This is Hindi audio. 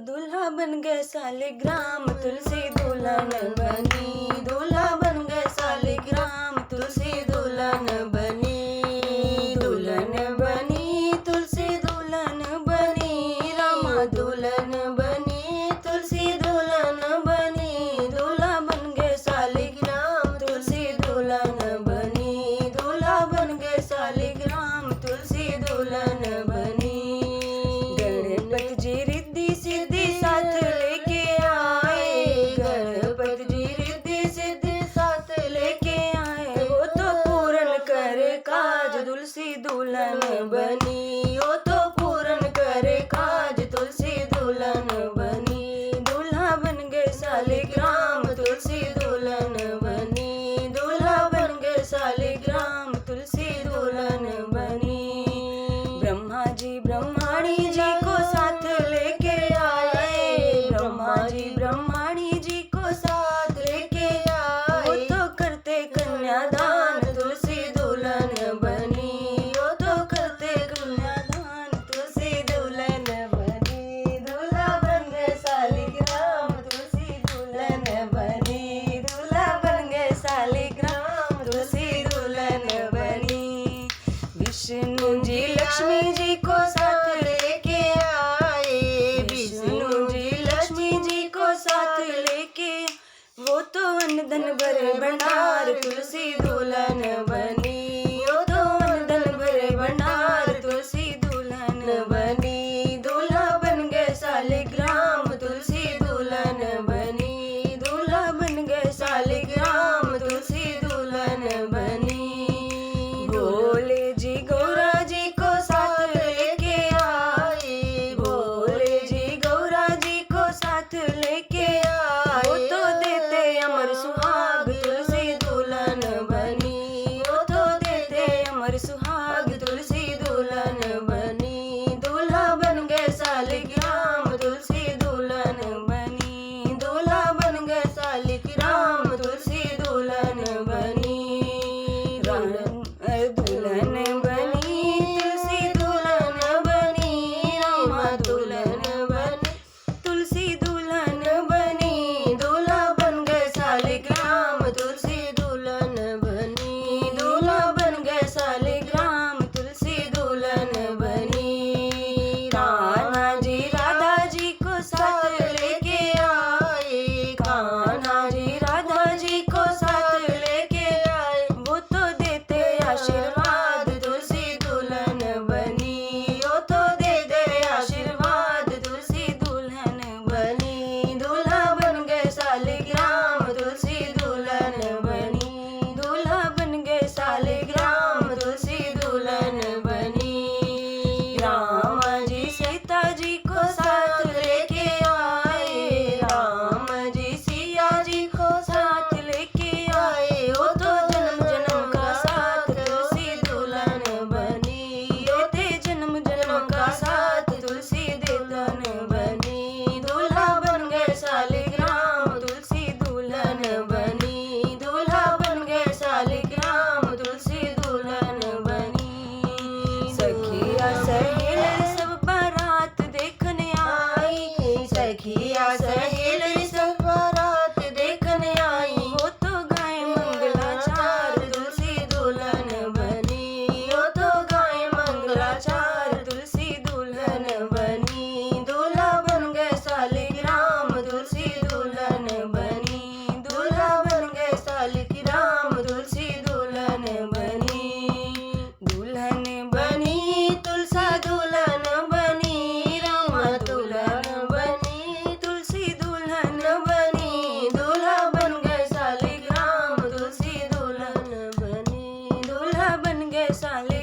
दूल्हा बन गए सालिग्राम तुलसी दुल्हन बनी, दूल्हा बन गए सालिग्राम तुलसी दुल्हन बनी, दुल्हन बनी तुलसी दुल्हन बनी, रामा दुल्हन बनी तुलसी दुल्हन बनी, दूल्हा बन गए सालिग्राम तुलसी दुल्हन बनी, दूल्हा बन गए सालिग्राम तुलसी दुल्हन बनी। गणपति जी रिद्धि सिद्धि साथ लेके आए, गणपति जी रिद्धि सिद्धि साथ लेके आए, वो तो पूर्ण करे काज तुलसी दुल्हन बनी, वो तो पूर्ण करे काज तुलसी दुल्हन बनी, दूल्हा बन गए सालिग्राम तुलसी दुल्हन बनी, दूल्हा बन गए सालिग्राम तुलसी दुल्हन बनी। ब्रह्मा जी ब्रह्माणी जी को साथ लेके आए, ब्रह्मा जी ब्रह्माणी जी को साथ लेके आए, वो तो करते कन्यादान तुलसी दुल्हन बनी, वो तो करते कन्यादान तुलसी दुल्हन बनी, दूल्हा बन गए सालिग्राम तुलसी दुल्हन बनी, दूल्हा बन गए सालिग्राम तुलसी दुल्हन बनी। विष्णु जी लक्ष्मी जी को साथ लेके आए, विष्णु जी लक्ष्मी जी को साथ लेके, वो तो अन्न धन भरे भंडार तुलसी दुल्हन बनी, वो तो अन्न धन भरे भंडार तुलसी दुल्हन बनी, दूल्हा बन गए सालिग्राम तुलसी दुल्हन बनी, दूल्हा बन गए सालिग्राम तुलसी दुल्हन बनी। भोले जी गौरा जी को साथ लेके आए, भोले जी गौरा जी को साथ लेके आए, वो तो देते अमर सुहाग तुलसी दुल्हन बनी, वो तो देते अमर सुहाग तुलसी दुल्हन बनी, दूल्हा बन गए सालिग्राम तुलसी दुल्हन बनी, दूल्हा बन गए सालिग्राम तुलसी दुल्हन बनी। दुल्हन बनी तुलसी दुल्हन बनी, रामा दुल्हन बनी तुलसी दुल्हन बनी, दूल्हा बन गए सालिग्राम तुलसी दुल्हन बनी, दूल्हा बन गए सालिग्राम तुलसी दुल्हन बनी। कान्हा जी राधा जी को साथ लेके आए, कान्हा जी राधा जी को साथ लेके आए, वो तो देते आशीर्वाद तुलसी दुल्हन बनी, वो तो दे दे आशीर्वाद तुलसी दुल्हन बनी, दूल्हा बन गए सालिग्राम तुलसी दुल्हन बनी, दूल्हा बन गए सालिग्राम तुलसी दुल्हन बनी। राम जी सीता जी को साथ लेके आए, राम जी सिया जी को साथ लेके आए, वो तो जन्म जन्म का साथ तुलसी दुल्हन बनी, देते जन्म जन्म का साथ तुलसी दुल्हन बनी, दूल्हा बन गए सालिग्राम तुलसी दुल्हन बनी, दूल्हा बन गए सालिग्राम तुलसी दुल्हन बनी। सखिया सहेल सब बारात देखने आई, सखिया सहेल सब बारात देखने आई, वो तो गाय मंगलाचार तुलसी दुल्हन बनी, वो तो गाय मंगलाचार तुलसी दुल्हन बनी, दूल्हा बन गए सालिग्राम तुलसी दुल्हन बनी, दूल्हा बन गए सालिग्राम तुलसी दुल्हन बनी। दुल्हन बनी तुलसा दुल्हन बनी, रामा दुल्हन बनी तुलसी दुल्हन बनी, दूल्हा बन गए सालिग्राम तुलसी दुल्हन बनी, दूल्हा बन गए सालिग्राम